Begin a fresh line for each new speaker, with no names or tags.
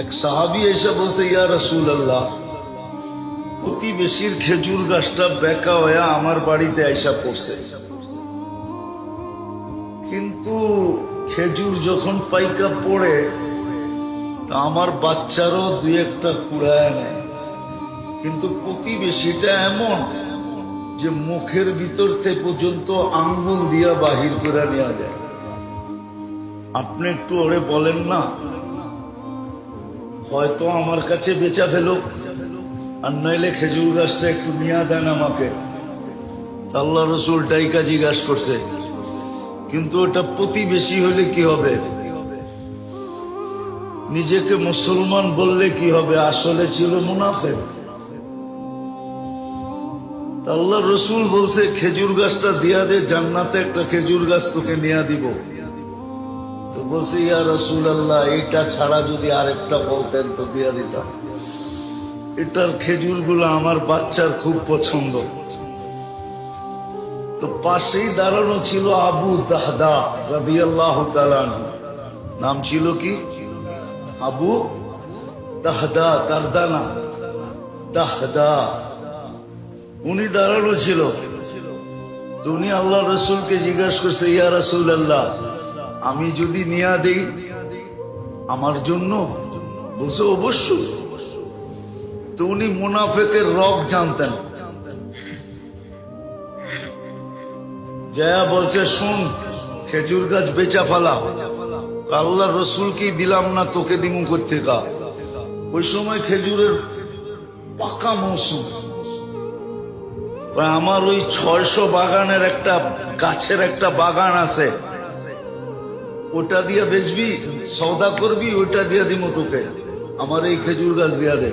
এক সাহাবী এসে বলছে, ইয়া রাসূলুল্লাহ, প্রতিবেশীর খেজুর গাছটা বেঁকা হয়ে আমার বাড়িতে আইসা পড়ছে, কিন্তু খেজুর যখন পাইকা পড়ে তা আমার বাচ্চারও দুই একটা কুড়ায় নেয়, কিন্তু প্রতিবেশীটা এমন যে মুখের ভিতর থেকে পর্যন্ত আঙ্গুল দিয়া বাহির করে নেওয়া যায়। আপনি একটু ওরে বলেন না, হয়তো আমার কাছে বেচা ফেলো, আর নইলে খেজুর গাছটা একটু নিয়ে দেন আমাকে। আল্লাহ রসুল ডাইকা জিজ্ঞাসা করছে, কিন্তু ওটা প্রতিবেশী হলে কি হবে? নিজেকে মুসলমান বললে কি হবে? আসলে ছিল মুনাফিক। আল্লাহ রসুল বলছে, খেজুর গাছটা দিয়া দে, জান্নাতে একটা খেজুর গাছ তোকে নিয়ে দিব। তো বলছে, ইয়া রাসূলুল্লাহ, এটা ছাড়া যদি আরেকটা বলতেন তো দিয়া দিতাম। এটার খেজুর গুলো আমার বাচ্চার খুব পছন্দ। তো পাশেই দাঁড়ানো ছিল আবু দাহদা রাদিয়াল্লাহু তাআলা আনহু। নাম ছিল কি? আবু দাহদা, দারদানা দাহদা। উনি দাঁড়ানো ছিল। তো উনি আল্লাহ রসুলকে জিজ্ঞাসা করছে, ইয়া রাসূলুল্লাহ, আমি যদি নিয়া দেই আমার জন্য? বলছে, অবশ্যই। তো উনি মুনাফিকের রগ জানতেন। জয়া বলছে, শুন, খেজুর গাছ বেচা ফালা। আল্লাহ রসুলকেই দিলাম না, তোকে দিমু কোত্থেকা? ওই সময় খেজুরের পাকা মৌসুম। আমার ওই 600 বাগানের একটা গাছের একটা বাগান আছে, ওটা দিয়া বেচবি, সওদা করবি, ওটা দিয়া দিমু তোকে। আমার এই খেজুর গাছ দিয়া দে।